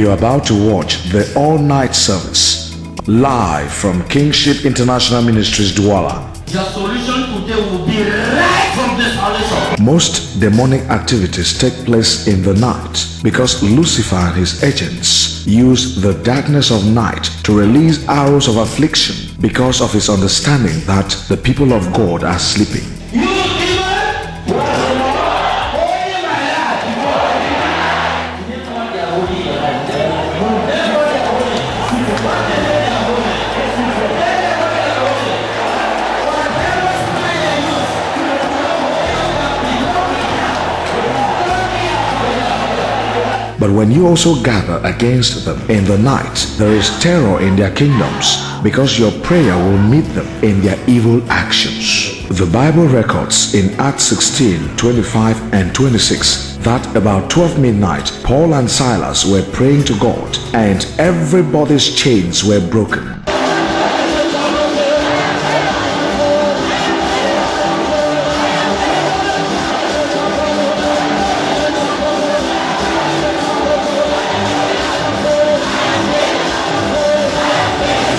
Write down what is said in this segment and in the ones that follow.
You're about to watch the all-night service live from Kingship International Ministries Douala. The solution today will be right from this solution. Most demonic activities take place in the night because Lucifer and his agents use the darkness of night to release arrows of affliction because of his understanding that the people of God are sleeping. But when you also gather against them in the night, there is terror in their kingdoms because your prayer will meet them in their evil actions. The Bible records in Acts 16, 25 and 26 that about 12 midnight, Paul and Silas were praying to God and everybody's chains were broken.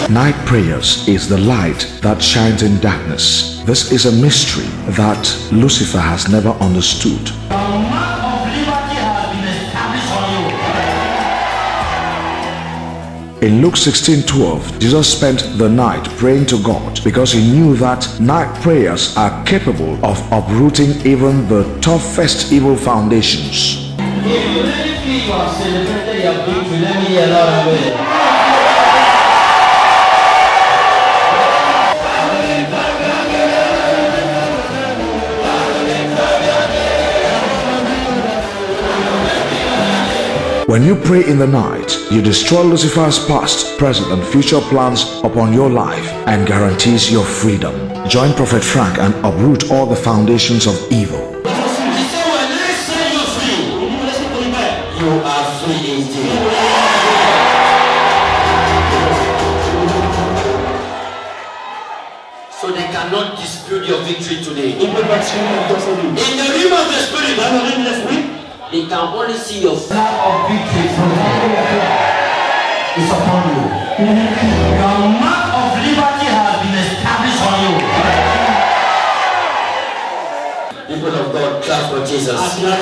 Night prayers is the light that shines in darkness. This is a mystery that Lucifer has never understood. The mark of liberty has been established on you. In Luke 16:12, Jesus spent the night praying to God because he knew that night prayers are capable of uprooting even the toughest evil foundations. If you really feel you have celebrated your victory, let me hear loud away. When you pray in the night, you destroy Lucifer's past, present and future plans upon your life and guarantees your freedom. Join Prophet Frank and uproot all the foundations of evil. He said, when I say you're free, you are free indeed. So they cannot dispute your victory today. In the realm of the spirit, they can only see your flag of victory from heaven is upon you. Your mark of liberty has been established on you. People of God, clap for Jesus. Thank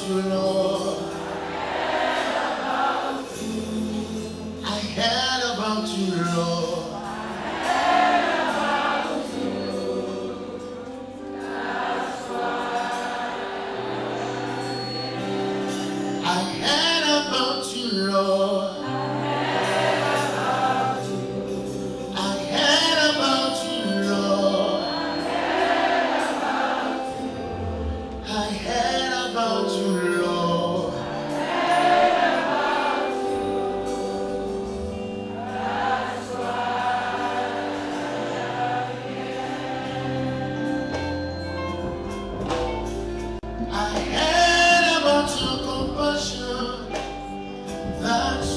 you, Lord. I heard about your compassion. That's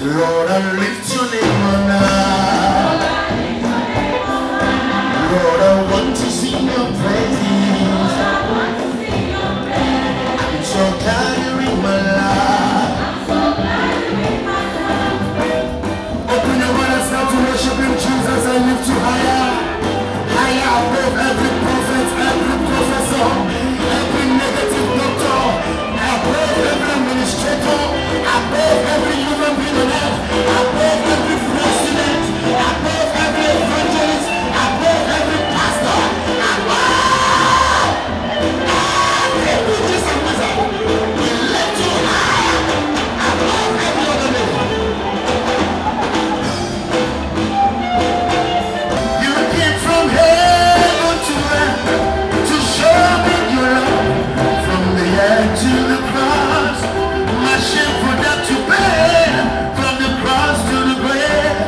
Lord, I lift your name on high. Lord, I want to sing your praises. I'm so glad you're in my life. Open your mouth now to worship him, Jesus. I lift you higher, higher above every prophet, every professor, every negative doctor, above every administrator, above every human being on earth, above every president, above every evangelist, above every pastor, above every witches and wizard. We lift you higher above every other name. You came from heaven to earth to show me your love, from the earth to the cross. My shameful debt to pay, from the cross to the grave,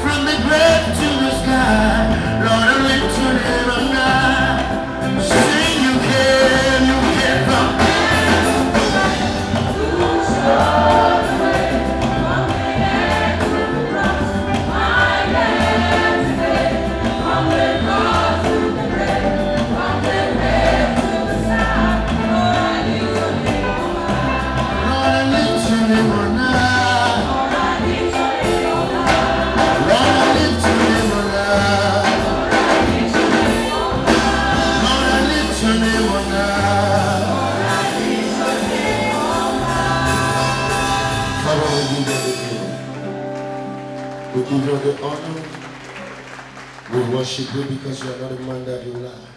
from the grave to the sky. Lord, I lift your name on high. Sing, you came from Lord, I lift your name on high. Lord, I lift your name on high. Lord, I lift your name on high. Father, we give you the glory. We give you the honor. We worship you because you are not a man that you lie.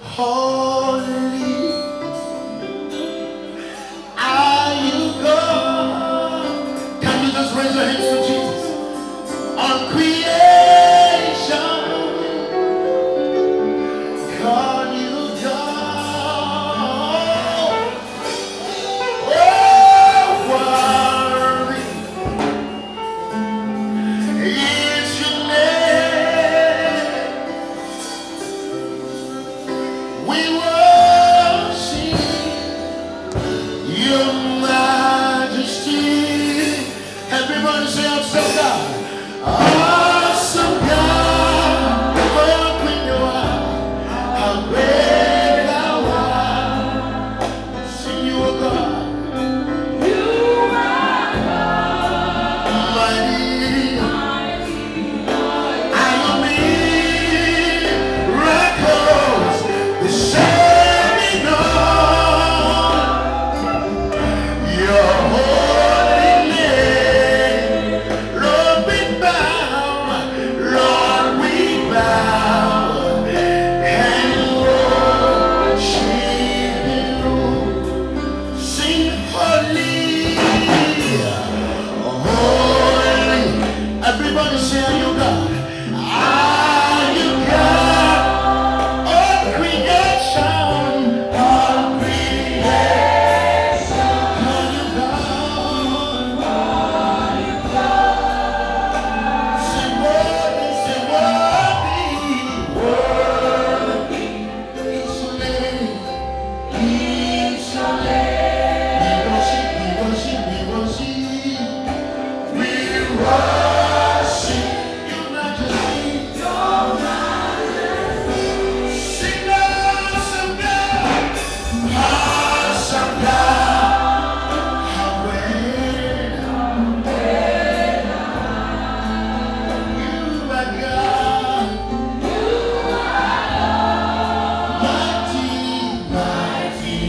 Holy are you, God? Can you just raise your hands to Jesus? On creation, call you God. Oh, worthy is your name. We worship Mighty,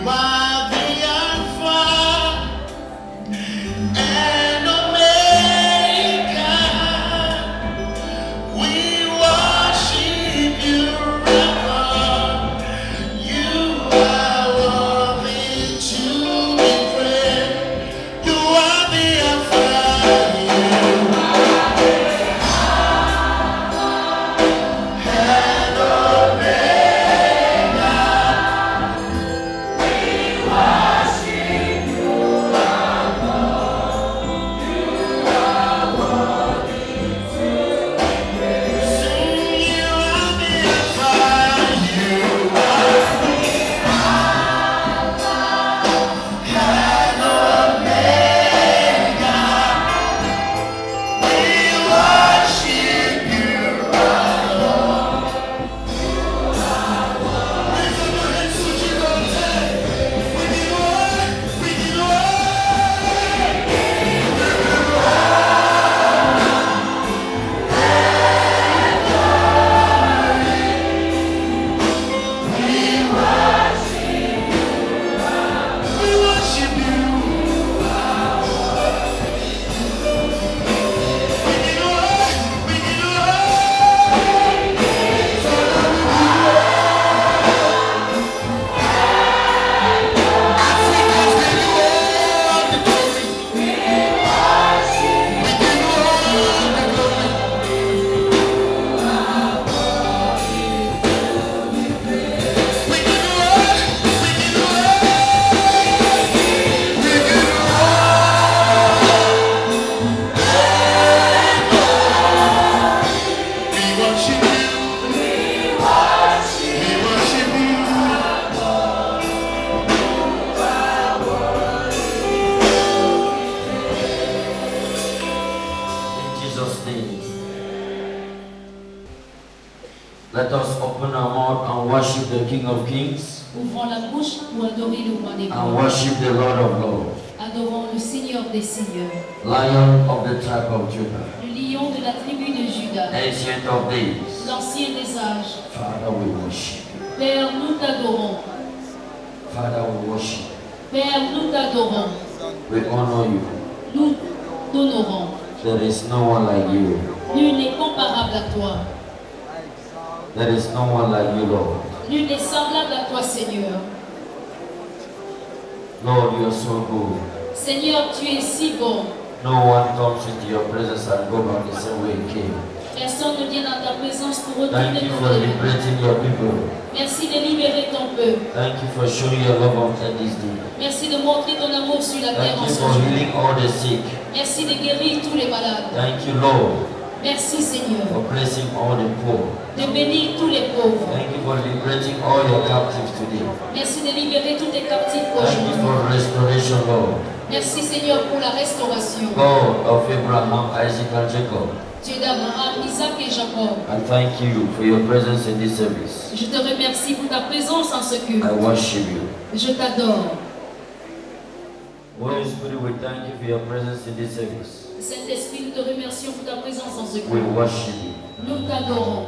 are the Alpha and Omega. We worship you, Lord. You are worthy to be praised. You are the Alpha. Let us open our mouth and worship the King of Kings. Ouvrons la bouche pour adorer le roi des And rois. worship the Lord of Lords. Adorons le Seigneur des seigneurs. Lion of the tribe of Judah. Le lion de la tribu de Juda. Ancient of days. L'ancien des âges. Father, we worship you. Père, nous t'adorons. Father, we worship you. Père, nous t'adorons. We honor you. Nous t'honorons. There is no one like you. Nul n'est comparable à toi. There is no one like you, Lord. Nul n'est semblable à toi, Seigneur. Lord, you are so good. Seigneur, tu es si bon. No one comes into your presence and go back the same way it came. Personne ne vient dans ta présence pour retourner Thank you comme for il est. liberating your people. Merci de libérer ton peuple. Thank you for showing your love on this day. Merci de montrer ton amour sur la terre Thank en you ce for jour. healing all the sick. Merci de guérir tous les malades. Thank you, Lord, Merci, Seigneur, for blessing all the poor. de bénir tous les pauvres. Thank you for liberating all your captives today. Merci de libérer tous tes captifs Thank you aujourd'hui. for restoration, Lord. Merci, Seigneur, pour la restauration. God of Abraham, Isaac, and Jacob. Dieu d'Abraham, Isaac et Jacob. And thank you for your presence in this service. Je te remercie pour ta présence en ce culte. I worship you. Je t'adore. Holy Spirit, we thank you for your presence in this service. Saint-Esprit, nous te remercions pour ta présence en ce We culte. worship you. Nous t'adorons.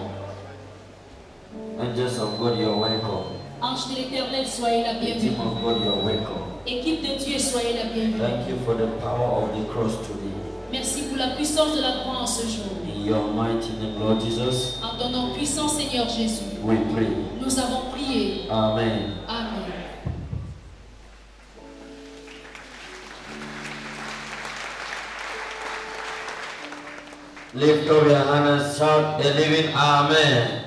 Angels of God, you are welcome. Ange de l'Éternel, soyez la The bienvenue. team of God, you are welcome. Équipe de Dieu, soyez la bienvenue. Thank you for the power of the cross today. Merci pour la puissance de la croix en ce jour. In your mighty name, Lord Jesus, En ton nom puissant, Seigneur Jésus, we pray. nous avons prié. Amen. Amen. Lift up your hand and shout a living Amen.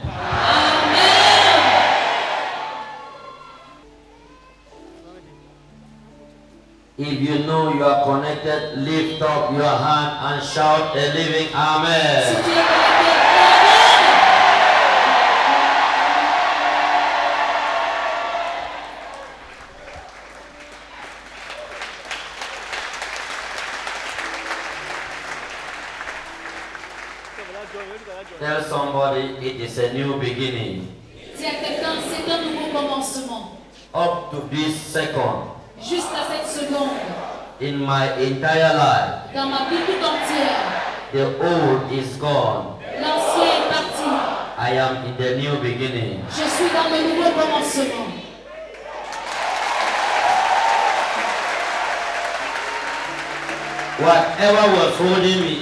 If you know you are connected, lift up your hand and shout a living Si Amen. tu es connecté, Amen. Tell somebody it is a new beginning. Dis à quelqu'un, c'est un nouveau commencement. Up to this second, Jusqu'à cette seconde, in my entire life, dans ma vie tout entière, the old is gone. l'ancien est parti. I am in the new beginning. Je suis dans le nouveau commencement. Whatever was holding me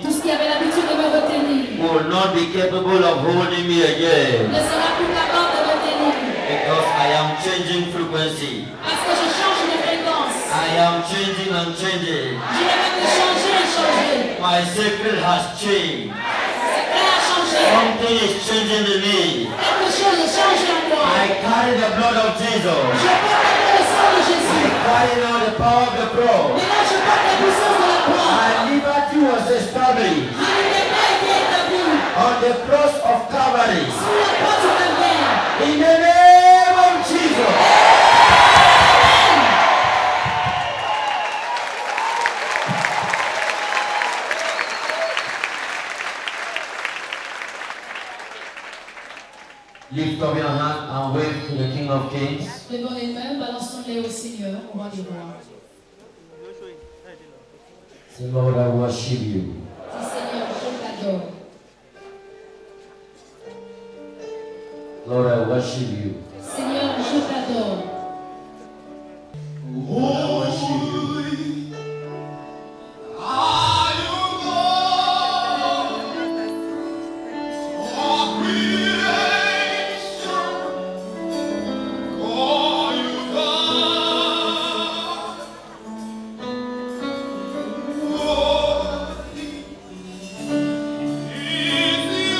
Tout ce qui avait l'habitude de me retenir will not be capable of holding me again. ne sera plus capable de me tenir. Because I am changing frequency. Parce que je change de fréquence. I am changing and changing. Je vais même changer et changer. My secret has changed. Secret a changé. Something is changing in me. Quelque chose change en moi. I carry the blood of Jesus. Je porte le sang de Jésus. I carry now the power of the cross. Maintenant je porte la puissance de la croix. My liberty was established Ma liberté a été établie on the cross of Calvary. sur la croix du Calvaire. In the name of Jesus. Lift up your hand and wave to the King of Kings. Levons les mains, balançons-les au Seigneur, au roi des rois. Say, Lord, I worship you. Dis Seigneur, je t'adore. Lord, I worship you. Seigneur, je t'adore. Is your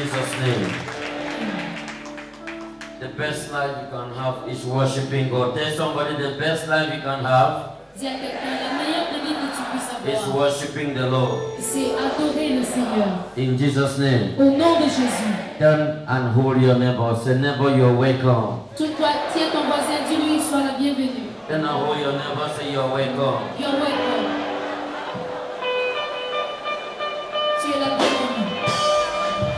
Jesus' name. The best life you can have is worshiping God. Tell somebody the best life you can have Dis à quelqu'un, la meilleure de vie que tu puisses is avoir, worshiping the Lord. c'est adorer le Seigneur. In Jesus' name. Au nom de Jésus. Turn and hold your neighbor. Say, neighbor, you're welcome. Toi, tiens ton voisin, dis-lui, sois la bienvenue. Turn and hold your neighbor. Say, you're welcome. You're welcome. Tu es la bienvenue.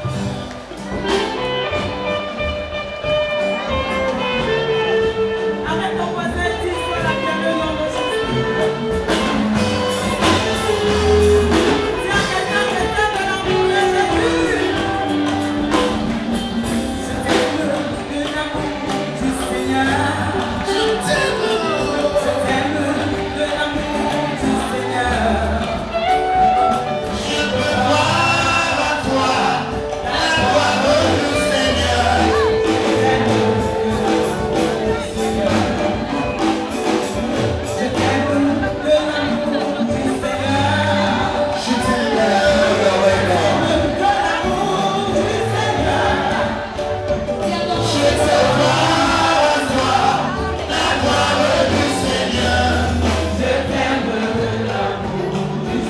Arrête ton voisin, dis sois la bienvenue dans nos Jésus. Tiens quelqu'un de l'amour de Jésus. Je t'aime de l'amour du Seigneur. Je t'aime de l'amour du Seigneur. Je veux voir à toi la gloire du Seigneur. Je t'aime de l'amour du Seigneur. Je t'aime de l'amour du Seigneur. Je veux voir à toi la gloire du Seigneur. Je t'aime de l'amour du Seigneur. Oui, je t'aime de l'amour du Seigneur. Oui, je t'aime de l'amour du Seigneur. Je veux voir en toi la gloire du Seigneur. Je t'aime de l'amour du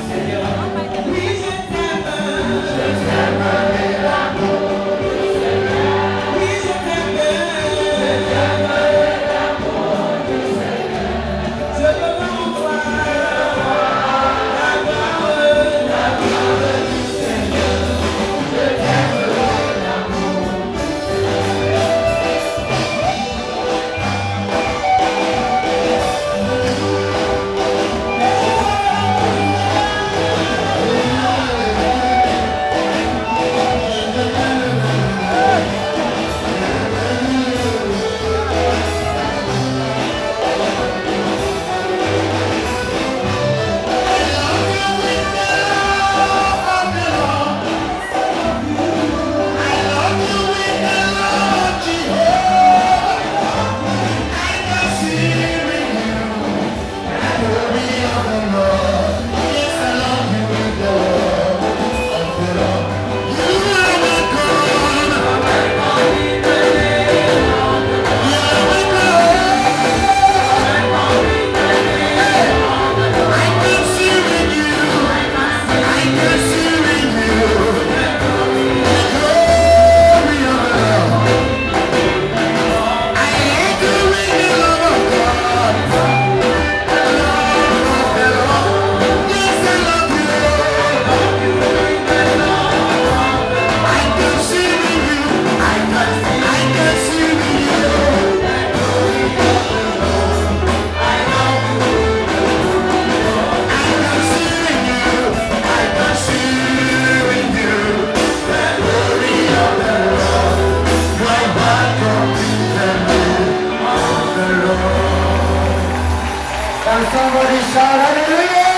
Can somebody shout hallelujah?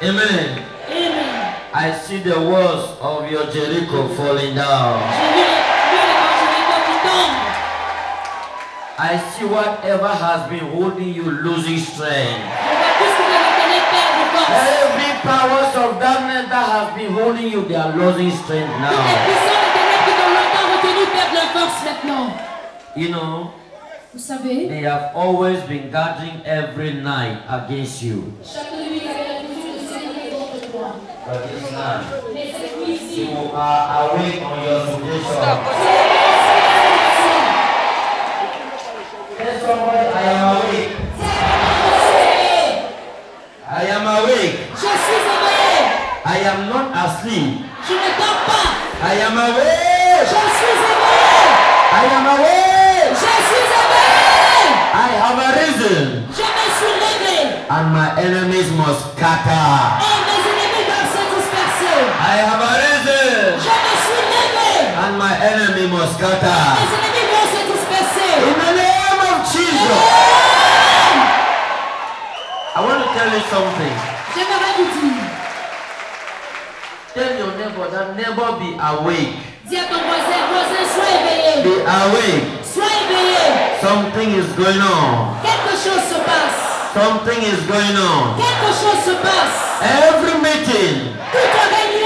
Amen. Amen. I see the walls of your Jericho falling down. J'ai vu les Jéricho qui tombent. I see whatever has been holding you losing strength. Je vois tout ce qui va tenir perdre force. Every powers of darkness that has been holding you, they are losing strength Toutes les now. puissances des ténèbres qui t'ont longtemps retenu perdent leur force maintenant. You know, Vous savez, they have always been gathering every night against you. chaque nuit, c'est la coutume de s'élever contre toi. But this night, Mais cette nuit-ci, you are awake on your foundation. Tell somebody, I am awake. I am awake. je suis éveillé. I am not asleep. Je ne dors pas. I am awake. Je suis éveillé. I am awake. Je suis éveillé. I have arisen. Je me suis levé. And my enemies must scatter. Et mes ennemis doivent se disperser. I have arisen. Je me suis levé. And my enemy must scatter. Mes ennemis doivent se disperser. In the name of Jesus. Amen. I want to tell you something. J'aimerais vous dire, Tell your neighbor that neighbor be awake. dis à ton voisin, voisin, sois éveillé. Be awake. Sois éveillé. Something is going on. Quelque chose se passe. Something is going on. Quelque chose se passe. Every meeting Toute réunion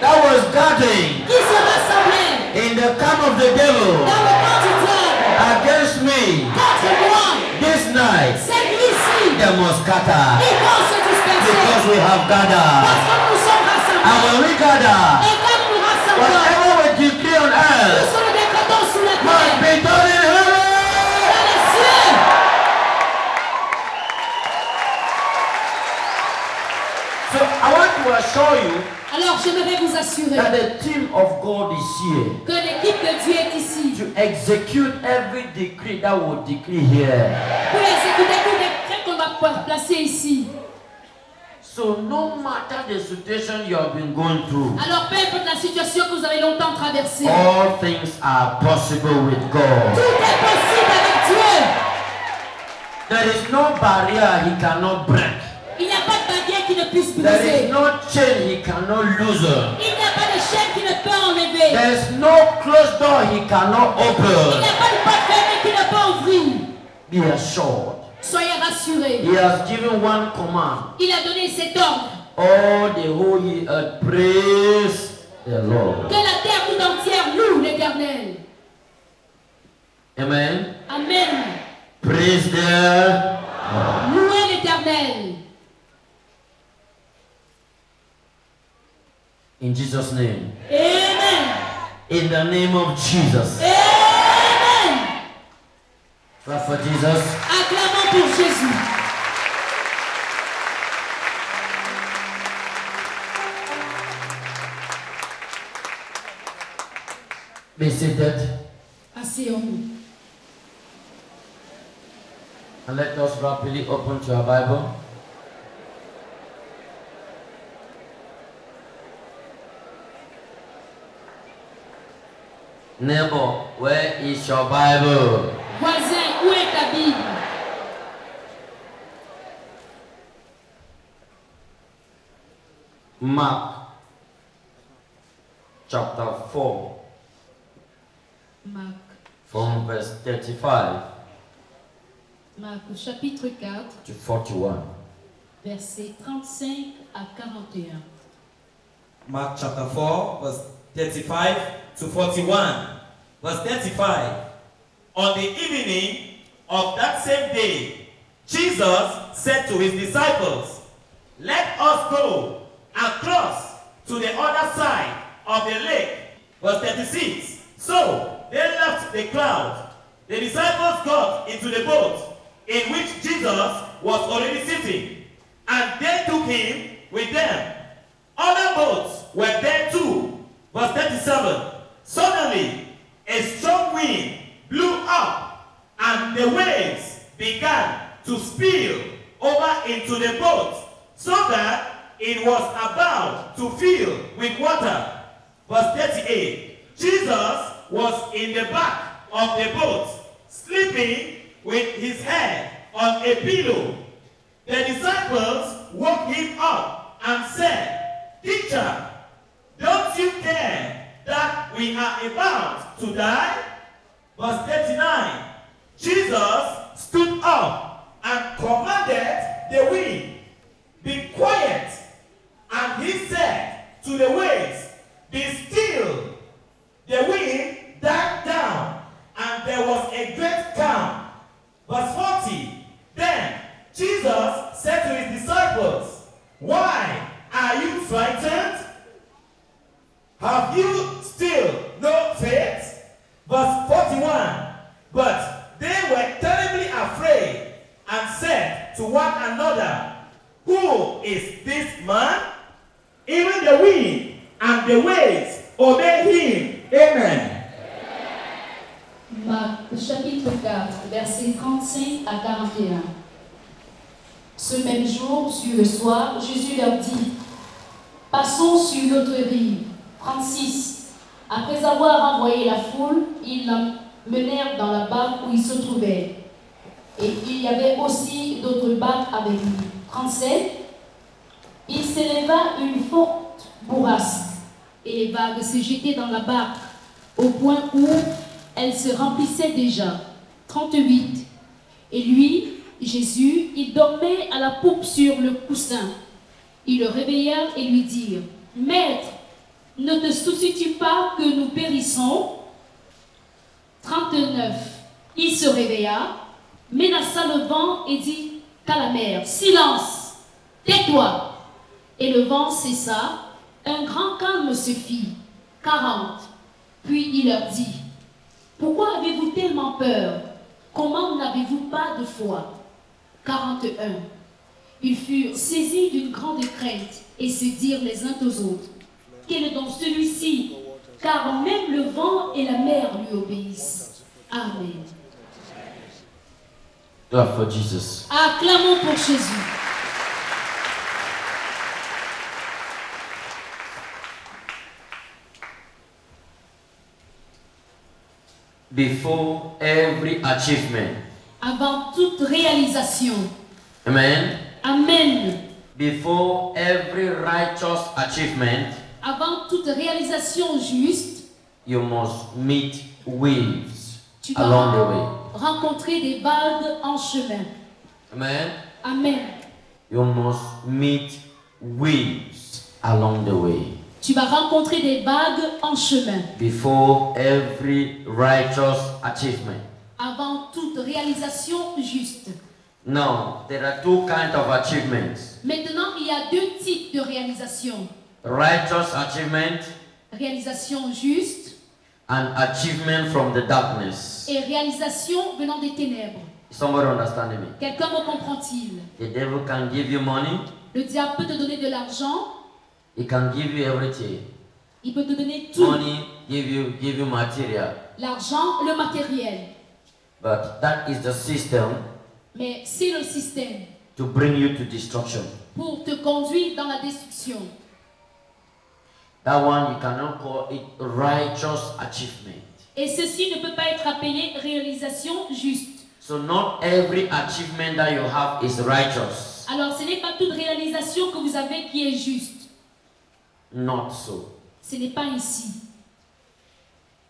that was gathering qui se rassemblaient in the camp of the devil dans le camp du diable against me contre moi, this night, cette nuit-ci, they must scatter ils vont se disperser because we have gathered. parce que nous sommes And rassemblés. when we gather, Et quand nous nous rassemblons, whatever we decree on nous earth sommes décrétons sous la must terre, be done in heaven. dans les cieux. So I want to assure you Alors j'aimerais vous assurer that the team of God is here que l'équipe de Dieu est ici to execute every decree that will decree here. pour exécuter tous les décrets qu'on va pouvoir placer ici. So no matter the situation you have been going through, Alors peu importe la situation que vous avez longtemps traversée, all things are possible with tout God. est possible avec Dieu. There is no barrier he cannot break. Il n'y a pas de barrière qui ne puisse There is briser. no chain he cannot loosen. Il n'y a pas de chaîne qui ne peut enlever. There is no closed door he cannot Il open. n'y a pas de porte fermée qui ne peut ouvrir. Be assured. Soyez rassurés. He has given one command. Il a donné cet ordre. All the whole earth praise the Lord. Que la terre tout entière loue l'Éternel. Amen. Amen. Praise the Lord. Louez l'Éternel. In Jesus' name. Amen. In the name of Jesus. Amen. Clap for Jesus. Acclamons pour Jésus. Be seated Asseyons-nous. and let us rapidly open to our Bible. Neighbor, where is your Bible? Voisin, où est ta Bible? Mark chapter 4 Marc, from verse 35 chapitre 4, to 41. versets 35 à 41. Mark chapter 4, verse 35 to 41. Verse 35. On the evening of that same day, Jesus said to his disciples, "Let us go across to the other side of the lake." Verse 36. So they left the crowd. The disciples got into the boat in which Jesus was already sitting, and they took him with them. Other boats were there too. Verse 37. Suddenly, a strong wind blew up, and the waves began to spill over into the boat, so that it was about to fill with water. Verse 38. Jesus was in the back of the boat, sleeping with his head on a pillow. The disciples woke him up and said, "Teacher, don't you care that we are about to die?" Verse 39. Jesus stood up and commanded the wind, "Be quiet." And he said to the waves, "Be still." The wind died down, and there was a great calm. Verse 40. Then Jesus said to his disciples, "Why are you frightened? Have you still no faith?" Verse 41. But they were terribly afraid and said to one another, "Who is this man? Even the wind and the waves obey him." Amen. Marc, chapitre 4, versets 35 à 41. Ce même jour, sur le soir, Jésus leur dit, passons sur l'autre rive. 36. Après avoir envoyé la foule, ils l'emmenèrent dans la barque où ils se trouvaient. Et il y avait aussi d'autres barques avec lui. 37. Il s'éleva une forte bourrasque, et les vagues se jetaient dans la barque, au point où elle se remplissait déjà. 38. Et lui, Jésus, il dormait à la poupe sur le coussin. Ils le réveillèrent et lui dirent, « Maître, Ne te soucies-tu pas que nous périssons? 39. Il se réveilla, menaça le vent et dit à la mer, silence, tais-toi. Et le vent cessa, un grand calme se fit. 40. Puis il leur dit, pourquoi avez-vous tellement peur? Comment n'avez-vous pas de foi? 41. Ils furent saisis d'une grande crainte et se dirent les uns aux autres, quel est donc celui-ci? Car même le vent et la mer lui obéissent. Amen. Clap for Jesus. Acclamons pour Jésus. Before every achievement. Avant toute réalisation. Amen. Amen. Before every righteous achievement, Avant toute réalisation juste, you must meet waves tu along the dois way. rencontrer des vagues en chemin. Amen. Amen. You must meet waves along the way. Tu vas rencontrer des vagues en chemin. Before every righteous achievement. Avant toute réalisation juste. Now, there are two kinds of achievements. Maintenant, il y a deux types de réalisation. Righteous achievement Réalisation juste and achievement from the darkness. et réalisation venant des ténèbres. Somebody understanding me? Quelqu'un me comprend-il? The devil can give you money. Le diable peut te donner de l'argent, He can give you everything. il peut te donner tout. Money give you material. L'argent, le matériel. But that is the system Mais c'est le système to bring you to destruction. pour te conduire dans la destruction. That one you cannot call it righteous achievement. Et ceci ne peut pas être appelé réalisation juste. So not every achievement that you have is righteous. Alors ce n'est pas toute réalisation que vous avez qui est juste. Not so. Ce n'est pas ainsi.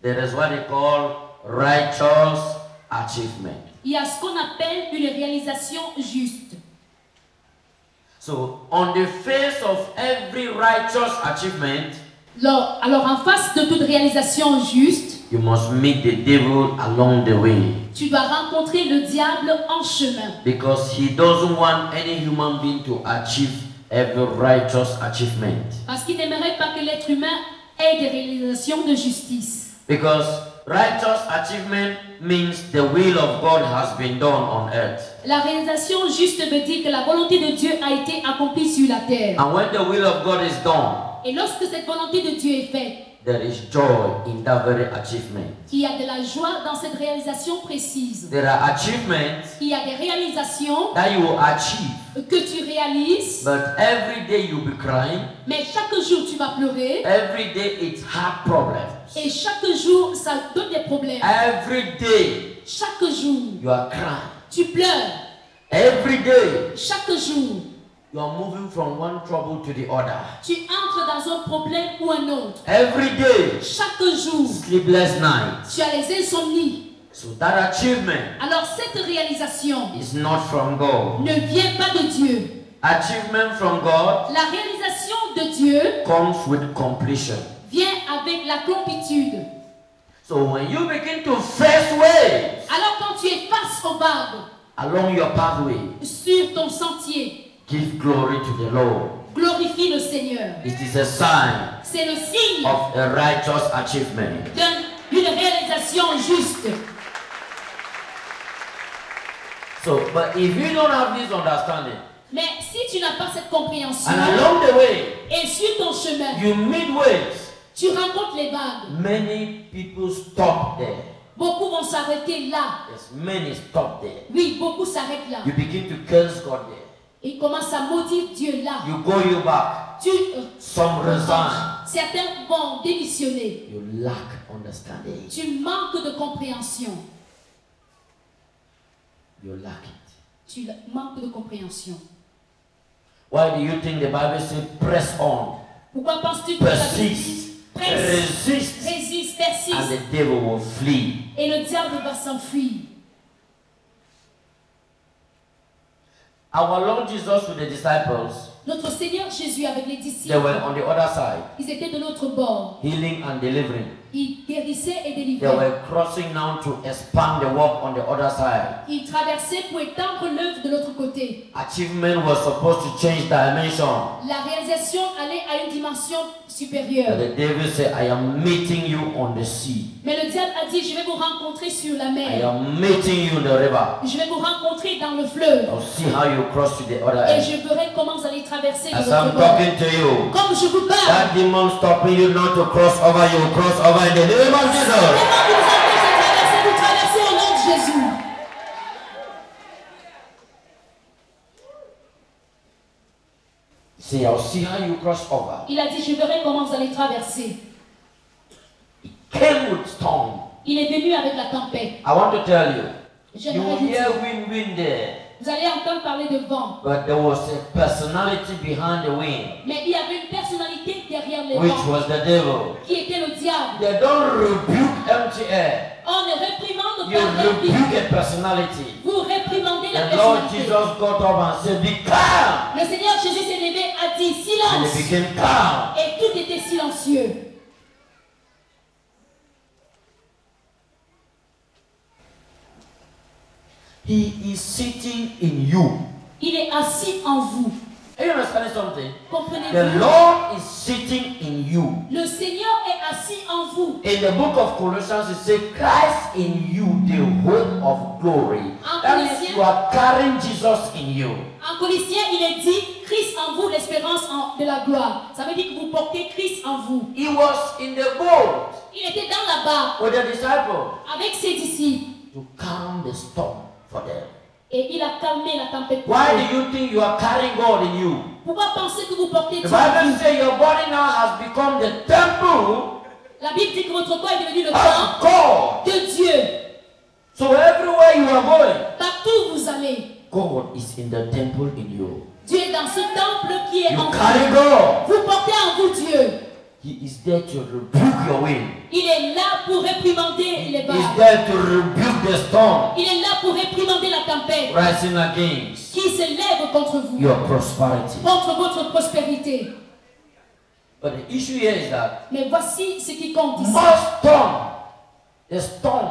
There is what they call righteous achievement. Il y a ce qu'on appelle une réalisation juste. So on the face of every righteous achievement, Alors en face de toute réalisation juste, you must meet the devil along the way. tu dois rencontrer le diable en chemin. Because he doesn't want any human being to achieve every righteous achievement. Parce qu'il n'aimerait pas que l'être humain ait des réalisations de justice. Because righteous achievement means the will of God has been done on earth. La réalisation juste veut dire que la volonté de Dieu a été accomplie sur la terre. And when the will of God is done, Et lorsque cette volonté de Dieu est faite, there is joy in that very achievement. il y a de la joie dans cette réalisation précise. There are achievements Il y a des réalisations that you will achieve, que tu réalises, but every day you'll be crying. mais chaque jour tu vas pleurer. Every day it's heart problems. Et chaque jour ça donne des problèmes. Every day Chaque jour you are crying. tu pleures. Every day Chaque jour you are moving from one trouble to the other. tu entres dans un problème ou un autre. Every day Chaque jour sleepless nights. tu as les insomnies. So that achievement Alors cette réalisation is not from God. ne vient pas de Dieu. Achievement from God La réalisation de Dieu comes with completion. vient avec la complétude. So when you begin to face waves Alors quand tu es face aux vagues along your pathway, sur ton sentier, give glory to the Lord. glorifie le Seigneur. It is a sign C'est le signe of a righteous achievement. d'une réalisation juste. So, but if you don't have this understanding, Mais si tu n'as pas cette compréhension and along the way et sur ton chemin, you meet waves, tu rencontres les vagues, many people stop there. beaucoup vont s'arrêter là. Yes, many stop there. Oui, beaucoup s'arrêtent là. You begin to curse God there. Ils commencent à maudire Dieu là. You go you back. Some resign. Certains vont démissionner. You lack understanding. Tu manques de compréhension. You lack it. Tu manques de compréhension. Why do you think the Bible says press on? Pourquoi penses-tu que la Bible dit Persist. presse, Resist. résiste, And persiste, the devil will flee. et le diable va s'enfuir? Our Lord Jesus with the disciples, Notre Seigneur Jésus avec les they disciples, were on the other side, ils étaient de l'autre bord. healing and delivering. Ils guérissaient et They délivraient. were crossing now to expand the work on the other side. Ils traversaient pour étendre l'œuvre de l'autre côté. Achievement was supposed to change dimension. La réalisation allait à une dimension But supérieure. the devil said, I am meeting you on the sea. Mais le diable a dit, je vais vous rencontrer sur la I mer. am meeting you in the river. Je vais vous rencontrer dans le fleuve. I'll see how you cross to the other Et end. je verrai comment vous allez traverser de As l'autre I'm bord. talking to you, Comme je vous parle, that demon stopping you not to cross over, you cross over in the name of Jesus. comment vous empêche de traverser, vous traversez au nom de Jésus. See, I'll see how you cross over. Il a dit, je verrai comment vous allez traverser. Came with storm. Il est venu avec la tempête. I want to tell you, you J'aimerais will vous hear dire, wind there, vous allez entendre parler de vent. but there was a personality behind the wind, Mais il y avait une personnalité derrière les which vents, was the devil. qui était le diable. They don't rebuke empty air. On ne réprimande You pas l'air vide. rebuke a personality. Vous réprimandez la The Lord personnalité. Jesus got up and said, be calm. Le Seigneur Jésus s'est levé, a dit And silence. it became calm. Et tout était silencieux. He is sitting in you. Il est assis en vous. Are you understanding something? The Comprenez-vous? Lord is sitting in you. Le Seigneur est assis en vous. In the book of Colossians, it says, Christ in you, the hope of glory. That means you are carrying Jesus in you. En Colossiens, il est dit Christ en vous, l'espérance de la gloire. Ça veut dire que vous portez Christ en vous. He was in the boat Il était dans la barque with the disciples avec ses disciples to calm the storm for them. et il a calmé la tempête. pour Why eux. do you think you are carrying God in you? Pourquoi penser que vous portez The Dieu en Bible vous? says your body now has become the temple La Bible dit que votre corps est devenu le of temple God. de Dieu. So everywhere you are going, Partout où vous allez, God is in the temple in you. Dieu est dans ce temple qui est You en carry vous. God. Vous portez en vous Dieu. He is there to rebuke your wind. Il est là pour réprimander les He is vagues. there to rebuke the storm Il est là pour réprimander la tempête rising against qui s'élève contre vous, your prosperity. contre votre prospérité. But the issue here is that Mais voici ce qui compte ici. most storm, the storm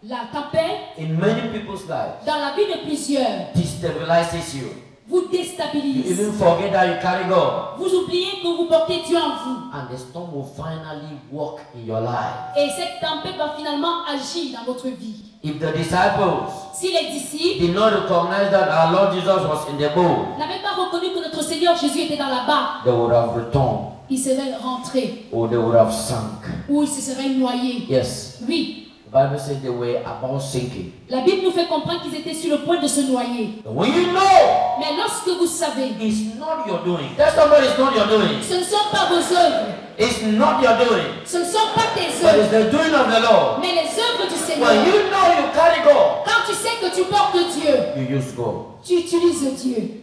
La tempête, in many people's lives dans la vie de plusieurs, destabilizes you. vous You déstabilise. even forget that you carry God. Vous oubliez que vous portez Dieu en vous. And the storm will finally work in your life. Et cette tempête va finalement agir dans votre vie. If the disciples Si les disciples did not recognize that our Lord Jesus was in the boat, n'avaient pas reconnu que notre Seigneur Jésus était dans la barque, they would have returned ils seraient rentrés or they would have sunk. ou ils se seraient noyés. Yes, Oui, the Bible says they were about sinking. la Bible nous fait comprendre qu'ils étaient sur le point de se noyer. But when you know Mais lorsque vous savez, it's not your doing, tell somebody it's not your doing. ce ne sont pas vos œuvres, It's not your doing, ce ne sont pas tes but it's œuvres, the doing of the Lord. mais les œuvres du Seigneur. When you know you carry God, Quand tu sais que tu portes Dieu, you use God. tu utilises Dieu.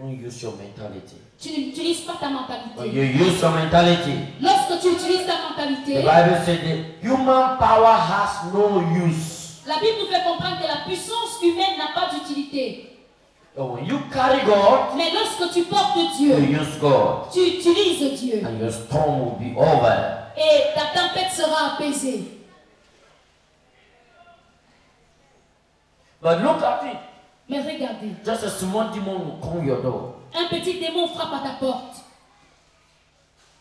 Don't use your mentality. Tu n'utilises pas ta When mentalité. you use your mentality, Lorsque tu utilises ta the mentalité, Bible says the human power has no use. la Bible nous fait comprendre que la puissance humaine n'a pas d'utilité. But when you carry God, Mais lorsque tu portes you Dieu, use God, tu utilises Dieu and your storm will be over. et ta tempête sera apaisée. But look at it. Mais regardez, Just a small demon will come your door. un petit démon frappe à ta porte.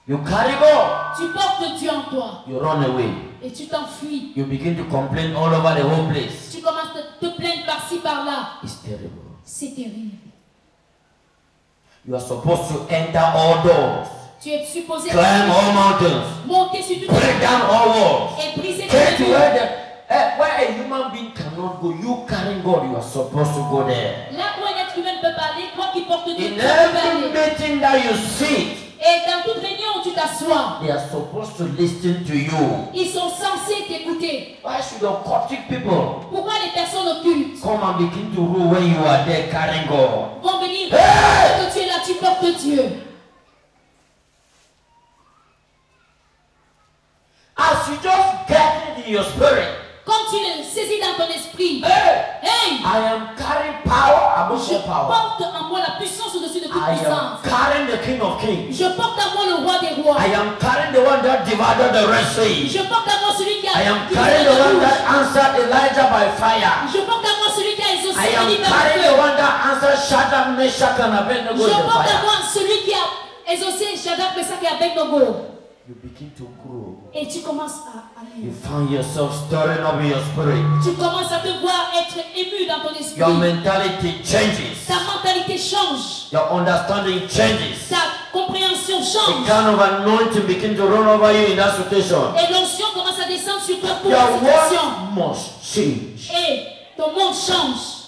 You carry God, Tu portes Dieu en toi you run away. et tu t'enfuis. You begin to complain all over the whole place. Tu commences à te plaindre par-ci par-là. It's terrible. C'est terrible. You are supposed to enter all doors, Tu es supposé climb all mountains, monter sur toutes break down all walls. et briser Get to tes where a human being cannot go. You carrying God, you are supposed to go there. Là où un être humain ne peut pas aller, toi qui portes Dieu, tu In peux every aller. meeting that you sit, Et dans toute réunion où tu t'assois, they are supposed to listen to you. ils sont censés t'écouter. Why should occultic people Pourquoi les personnes occultes come and begin to rule when you are there carrying God? vont venir Hey! que tu es là, tu portes Dieu. As you just get it in your spirit, Quand tu le saisis dans ton esprit, hey, hey, I am carrying power above je all power. porte puissance au-dessus de toute I am puissance. carrying the King of Kings. Je porte à moi le roi des rois. I am carrying the one that divided the Red Sea. Je porte à moi celui qui a I am divisé carrying the la one rouge. that answered Elijah by fire. Je porte à moi celui qui a exaucé I am Élie par le carrying feu. the one that answered Shadrach, Meshach, and Abednego Je in the porte à fire. moi celui qui a exaucé Shadrach, Meshach et Abednego. You begin to grow. Et tu commences à You aller. find yourself stirring up in your spirit. Tu commences à te voir être ému dans ton esprit. Your mentality changes. Ta mentalité change. Your understanding changes. Ta compréhension A change. kind of anointing begin to run over you in that situation. Et l'onction commence à descendre sur toi pour Your la situation. world must change. Et ton monde change.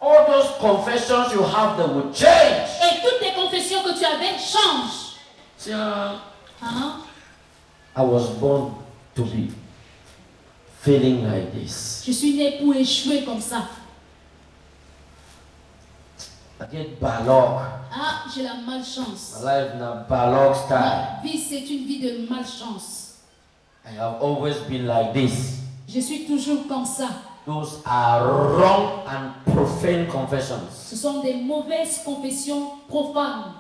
All those confessions you have, they will change. Et toutes tes confessions que tu avais changent. See, Hein? I was born to be feeling like this. Je suis né pour échouer comme ça. I get bad luck. Ah, j'ai la malchance. My life na bad luck style. Ma vie, c'est une vie de malchance. I have always been like this. Je suis toujours comme ça. Those are wrong and profane confessions. Ce sont des mauvaises confessions profanes.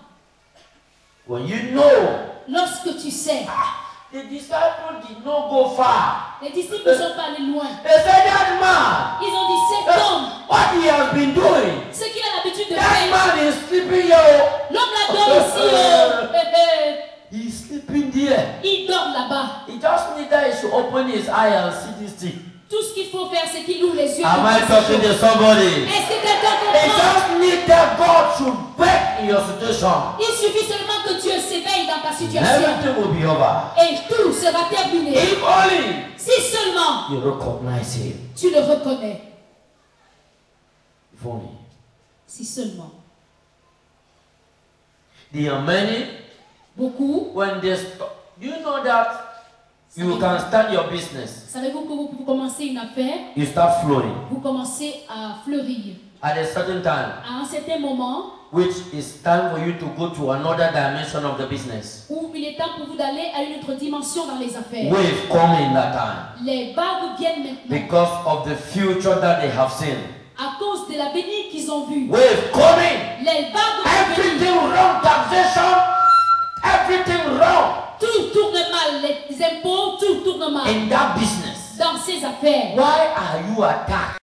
When you know Lorsque tu sais, the disciples did not go far. les disciples ne sont pas allés loin. They said that man, Ils ont dit, cet homme, what he has been doing, ce qu'il a l'habitude de that faire, man is sleeping here. l'homme là dort ici, He's sleeping there. il dort là-bas. He just need that he should open his eye and see this thing. Tout ce qu'il faut faire, c'est qu'il ouvre les yeux. Am pour I voir ces talking to choses. somebody? Est-ce que quelqu'un He comprend? just need that God should work in your situation. Il suffit seulement que Dieu s'éveille dans ta situation. Everything will be over. Et tout sera terminé. If only Si seulement you recognize him. tu le reconnais. If only. Si seulement. There are many Beaucoup. when they stop. You know that you can start your business. Savez-vous que vous commencez une affaire, You start flowing vous commencez à fleurir. at a certain time, À un certain moment which is time for you to go to another dimension of the business. où il est temps pour vous d'aller à une autre dimension dans les affaires. Wave come in that time Les vagues viennent maintenant because of the future that they have seen. à cause de l'avenir qu'ils ont vu. Wave coming. Les vagues vont venir. Everything wrong, taxation, everything wrong Tout tourne mal, les impôts, tout tourne mal in that business. dans ces affaires. Why are you attacked?